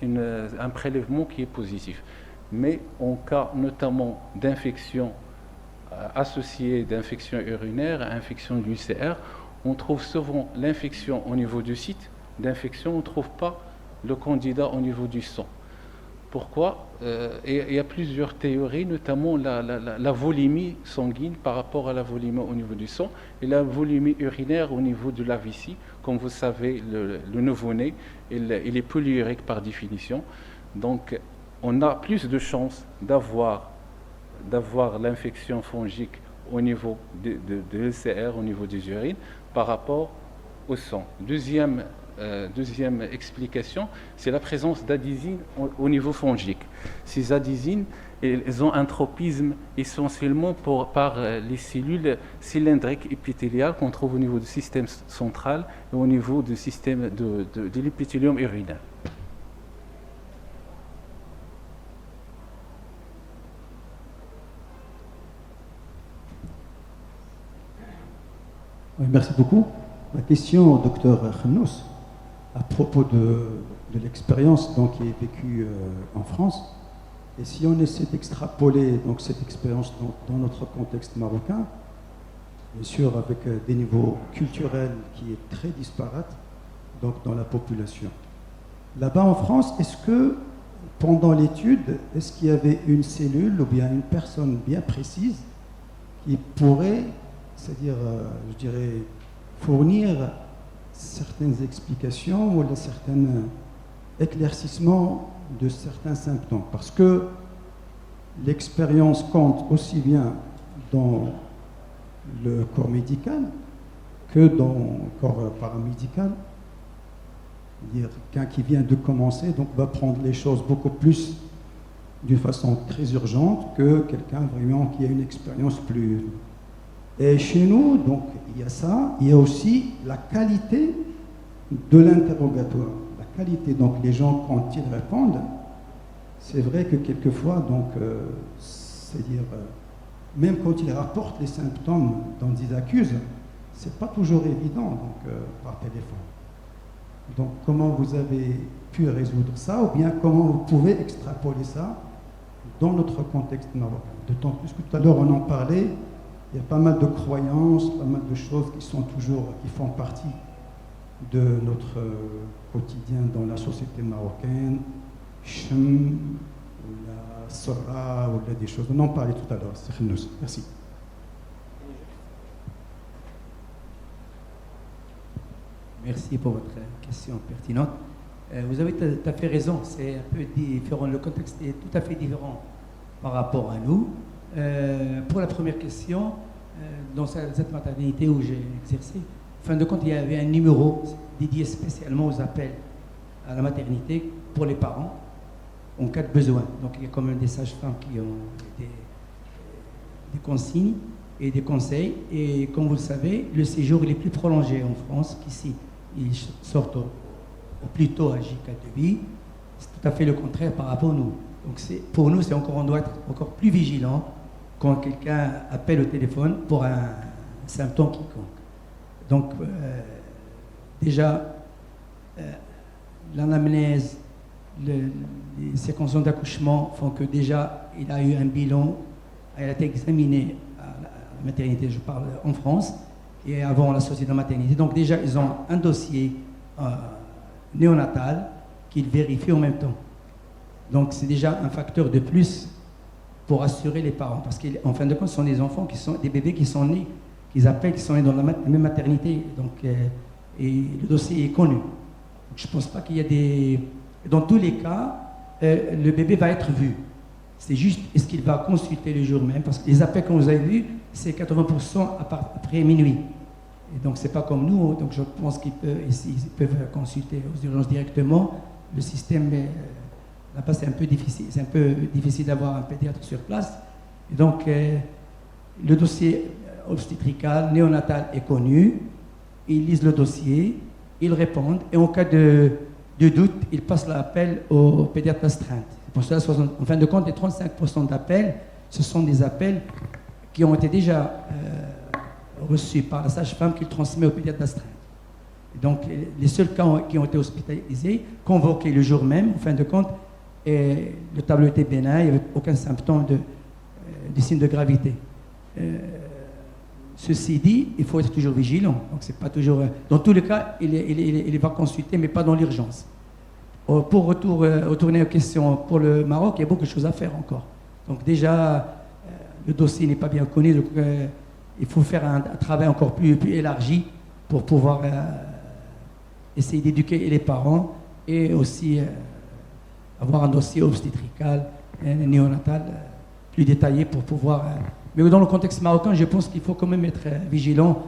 un prélèvement qui est positif. Mais en cas notamment d'infection associée d'infection urinaire, infection de l'UCR, on trouve souvent l'infection au niveau du site d'infection, on ne trouve pas le candidat au niveau du sang. Pourquoi? Il y a plusieurs théories, notamment la volumétrie sanguine par rapport à la volumétrie au niveau du sang et la volumétrie urinaire au niveau de la vessie. Comme vous savez, le nouveau-né, il est polyurique par définition. Donc, on a plus de chances d'avoir l'infection fongique au niveau de l'LCR, au niveau des urines, par rapport au sang. Deuxième explication, c'est la présence d'adésines au niveau fongique. Ces adésines, elles ont un tropisme essentiellement par les cellules cylindriques épithéliales qu'on trouve au niveau du système central et au niveau du système de l'épithélium urinaire. Oui, merci beaucoup. La question au docteur Khnous, à propos de l'expérience donc, qui est vécue en France, et si on essaie d'extrapoler donc, cette expérience dans notre contexte marocain, bien sûr avec des niveaux culturels qui est très disparates donc, dans la population. Là-bas en France, est-ce que pendant l'étude, est-ce qu'il y avait une cellule ou bien une personne bien précise qui pourrait, c'est-à-dire, je dirais, fournir certaines explications ou certains éclaircissements de certains symptômes? Parce que l'expérience compte aussi bien dans le corps médical que dans le corps paramédical. C'est-à-dire quelqu'un qui vient de commencer donc va prendre les choses beaucoup plus d'une façon très urgente que quelqu'un vraiment qui a une expérience plus... Et chez nous, donc, il y a ça, il y a aussi la qualité de l'interrogatoire. La qualité, donc les gens, quand ils répondent, c'est vrai que quelquefois, donc, c'est-à-dire, même quand ils rapportent les symptômes dont ils accusent, c'est pas toujours évident donc, par téléphone. Donc, comment vous avez pu résoudre ça, ou bien comment vous pouvez extrapoler ça dans notre contexte marocain? D'autant plus que tout à l'heure, on en parlait. Il y a pas mal de croyances, pas mal de choses qui font partie de notre quotidien dans la société marocaine. Chem, ou la Sora, ou des choses. On en parlait tout à l'heure. C'est Khnous. Merci. Merci pour votre question pertinente. Vous avez tout à fait raison. C'est un peu différent. Le contexte est tout à fait différent par rapport à nous. Pour la première question, dans cette maternité où j'ai exercé, en fin de compte, il y avait un numéro dédié spécialement aux appels à la maternité pour les parents en cas de besoin. Donc il y a quand même des sages-femmes qui ont des consignes et des conseils. Et comme vous le savez, le séjour il est plus prolongé en France qu'ici. Ils sortent au plus tôt à J4 C'est tout à fait le contraire par rapport à nous. Donc pour nous, on doit être encore plus vigilant quand quelqu'un appelle au téléphone pour un symptôme quiconque. Donc, déjà, l'anamnèse, les circonstances d'accouchement font que déjà, il a eu un bilan, elle a été examinée à la maternité, je parle en France, et avant la société de maternité. Donc déjà, ils ont un dossier néonatal qu'ils vérifient en même temps. Donc c'est déjà un facteur de plus pour assurer les parents, parce qu'en fin de compte, ce sont des enfants des bébés qui sont nés, qu'ils appellent, qui sont nés dans la même maternité, donc, et le dossier est connu. Donc, je ne pense pas qu'il y a des... Dans tous les cas, le bébé va être vu. C'est juste, est-ce qu'il va consulter le jour même? Parce que les appels que vous avez vus, c'est 80% après minuit. Et donc, c'est pas comme nous. Donc, je pense qu'ils peuvent consulter aux urgences directement. Le système, là-bas, c'est un peu difficile. C'est un peu difficile d'avoir un pédiatre sur place. Et donc, le dossier obstétrical, néonatal est connu. Ils lisent le dossier, ils répondent. Et en cas de doute, ils passent l'appel au pédiatre astreinte. Pour cela, en fin de compte, les 35% d'appels, ce sont des appels qui ont été déjà reçus par la sage-femme qu'il transmet au pédiatre d'astreinte. Donc, les seuls cas qui ont été hospitalisés, convoqués le jour même, en fin de compte, et le tableau était bénin, il n'y avait aucun symptôme de signe de gravité. Ceci dit, il faut être toujours vigilant. Donc, c'est pas toujours. Dans tous les cas, il va consulter, mais pas dans l'urgence. Pour retourner aux questions pour le Maroc, il y a beaucoup de choses à faire encore. Donc déjà, le dossier n'est pas bien connu, donc il faut faire un travail encore plus élargi pour pouvoir essayer d'éduquer les parents et aussi avoir un dossier obstétrical, néonatal plus détaillé pour pouvoir... mais dans le contexte marocain, je pense qu'il faut quand même être vigilant.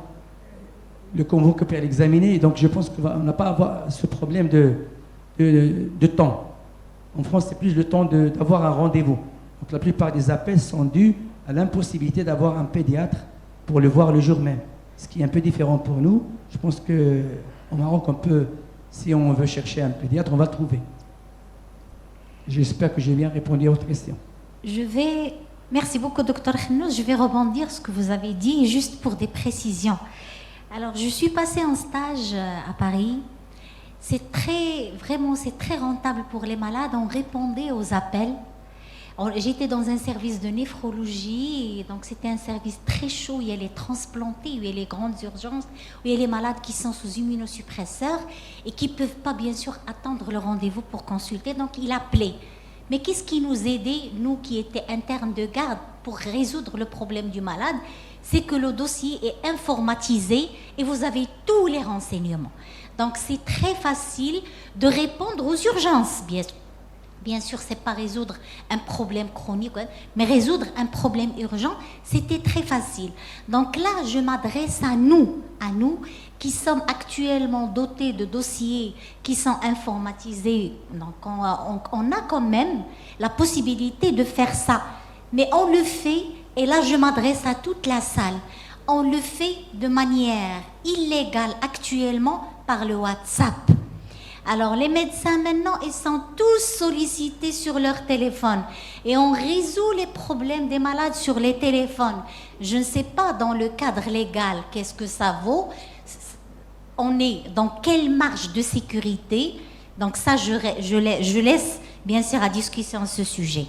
Le convoque peut l'examiner, donc je pense qu'on n'a pas à avoir ce problème de temps. En France, c'est plus le temps d'avoir un rendez-vous. Donc la plupart des appels sont dus à l'impossibilité d'avoir un pédiatre pour le voir le jour même. Ce qui est un peu différent pour nous. Je pense qu'au Maroc, si on veut chercher un pédiatre, on va le trouver. J'espère que j'ai bien répondu à votre question. Merci beaucoup, Dr Khennous. Je vais rebondir sur ce que vous avez dit, juste pour des précisions. Alors, je suis passée en stage à Paris. C'est très rentable pour les malades. On répondait aux appels. J'étais dans un service de néphrologie, et donc c'était un service très chaud. Il y a les transplantés, il y a les grandes urgences, il y a les malades qui sont sous immunosuppresseurs et qui ne peuvent pas, bien sûr, attendre le rendez-vous pour consulter. Donc, il appelait. Mais qu'est-ce qui nous aidait, nous qui étions internes de garde, pour résoudre le problème du malade? C'est que le dossier est informatisé et vous avez tous les renseignements. Donc, c'est très facile de répondre aux urgences, bien sûr. Bien sûr, ce n'est pas résoudre un problème chronique, mais résoudre un problème urgent, c'était très facile. Donc là, je m'adresse à nous qui sommes actuellement dotés de dossiers qui sont informatisés. Donc on a quand même la possibilité de faire ça. Mais on le fait, et là je m'adresse à toute la salle, on le fait de manière illégale actuellement par le WhatsApp. Alors les médecins maintenant, ils sont tous sollicités sur leur téléphone et on résout les problèmes des malades sur les téléphones. Je ne sais pas dans le cadre légal qu'est-ce que ça vaut, on est dans quelle marge de sécurité. Donc ça, je laisse bien sûr à discussion ce sujet.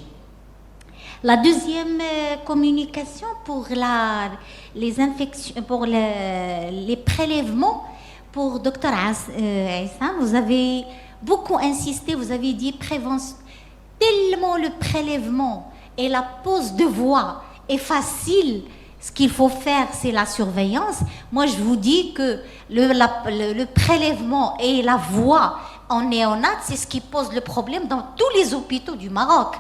La deuxième communication pour les infections, pour les prélèvements. Pour Dr Aïssa, vous avez beaucoup insisté, vous avez dit prévention. Tellement le prélèvement et la pose de voix est facile, ce qu'il faut faire, c'est la surveillance. Moi, je vous dis que le prélèvement et la voix en néonat, c'est ce qui pose le problème dans tous les hôpitaux du Maroc.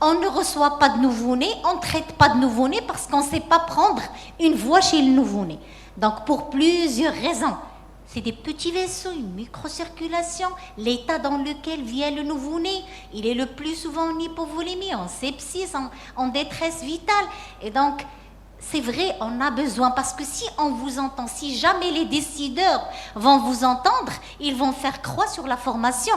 On ne reçoit pas de nouveau-né, on ne traite pas de nouveau-né parce qu'on ne sait pas prendre une voix chez le nouveau-né. Donc, pour plusieurs raisons. C'est des petits vaisseaux, une microcirculation, l'état dans lequel vient le nouveau-né. Il est le plus souvent en hypovolémie, en sepsis, en détresse vitale. Et donc, c'est vrai, on a besoin, parce que si on vous entend, si jamais les décideurs vont vous entendre, ils vont faire croix sur la formation.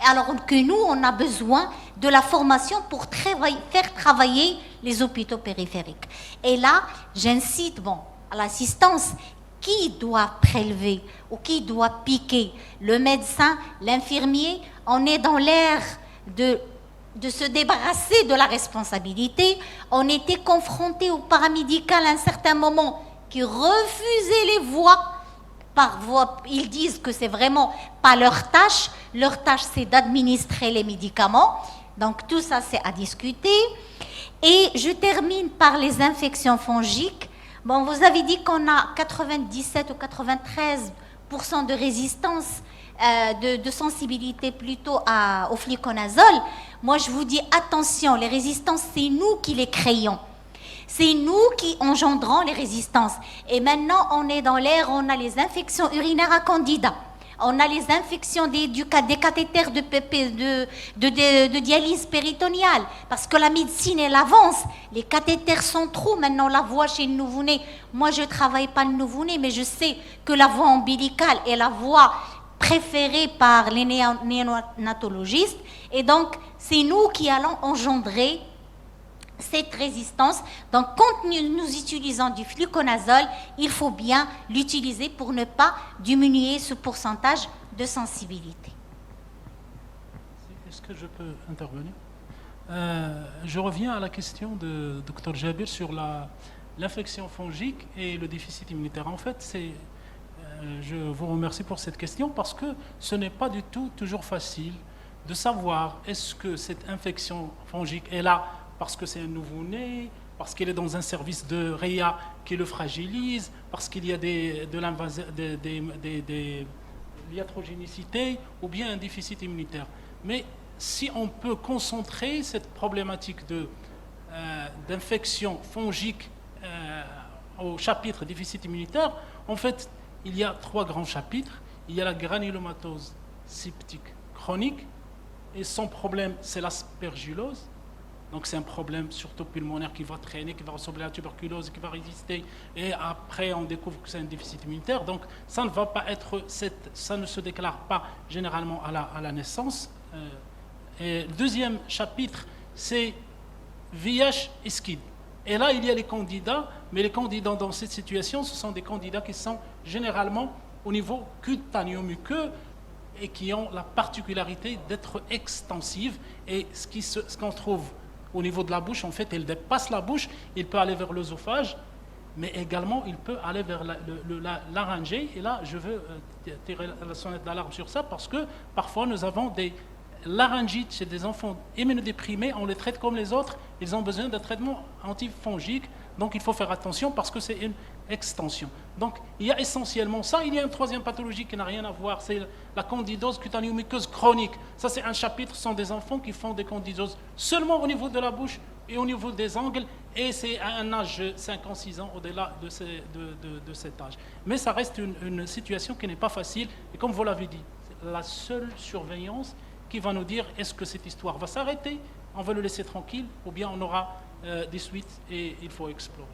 Alors que nous, on a besoin de la formation pour faire travailler les hôpitaux périphériques. Et là, j'incite à l'assistance. Qui doit prélever ou qui doit piquer? Le médecin, l'infirmier. On est dans l'ère de se débarrasser de la responsabilité. On était confronté au paramédical à un certain moment qui refusait les voix par voie. Ils disent que c'est vraiment pas leur tâche. Leur tâche, c'est d'administrer les médicaments. Donc tout ça, c'est à discuter. Et je termine par les infections fongiques. Vous avez dit qu'on a 97 ou 93% de résistance de sensibilité plutôt au fluconazole, moi je vous dis attention, les résistances, c'est nous qui les créons. C'est nous qui engendrons les résistances. Et maintenant, on est dans l'air, on a les infections urinaires à candida. On a les infections des cathéters de dialyse péritoniale. Parce que la médecine, elle avance. Les cathéters sont trop. Maintenant, on la voit chez le nouveau-né. Moi, je ne travaille pas le nouveau-né, mais je sais que la voie ombilicale est la voie préférée par les néonatologistes. Et donc, c'est nous qui allons engendrer cette résistance. Donc, quand nous utilisons du fluconazole, il faut bien l'utiliser pour ne pas diminuer ce pourcentage de sensibilité. Est-ce que je peux intervenir? Je reviens à la question de Dr Jabir sur l'infection fongique et le déficit immunitaire. En fait, je vous remercie pour cette question parce que ce n'est pas du tout toujours facile de savoir est-ce que cette infection fongique est là parce que c'est un nouveau-né, parce qu'il est dans un service de réa qui le fragilise, parce qu'il y a de l'iatrogénicité ou bien un déficit immunitaire. Mais si on peut concentrer cette problématique d'infection fongique au chapitre déficit immunitaire, en fait, il y a 3 grands chapitres. Il y a la granulomatose septique chronique, et son problème, c'est l'aspergillose. Donc c'est un problème surtout pulmonaire qui va traîner, qui va ressembler à la tuberculose, qui va résister, et après on découvre que c'est un déficit immunitaire. Donc ça ne va pas être, ça ne se déclare pas généralement à la naissance. Et le deuxième chapitre, c'est VIH et SCID. Et là, il y a les candidats, mais les candidats dans cette situation, ce sont des candidats qui sont généralement au niveau cutanéo-muqueux et qui ont la particularité d'être extensives. Et ce qu'on trouve au niveau de la bouche, en fait, elle dépasse la bouche, il peut aller vers l'œsophage, mais également il peut aller vers la laryngée. Et là, je veux tirer la sonnette d'alarme sur ça parce que parfois nous avons des laryngites chez des enfants immunodéprimés, on les traite comme les autres, ils ont besoin d'un traitement antifongique, donc il faut faire attention parce que c'est une extension. Donc il y a essentiellement ça. Il y a une troisième pathologie qui n'a rien à voir, c'est la candidose cutanéo-muqueuse chronique. Ça, c'est un chapitre, ce sont des enfants qui font des candidoses seulement au niveau de la bouche et au niveau des angles, et c'est à un âge de 5 ans, 6 ans, au-delà de cet âge. Mais ça reste une situation qui n'est pas facile, et comme vous l'avez dit, la seule surveillance qui va nous dire est-ce que cette histoire va s'arrêter, on va le laisser tranquille, ou bien on aura des suites et il faut explorer.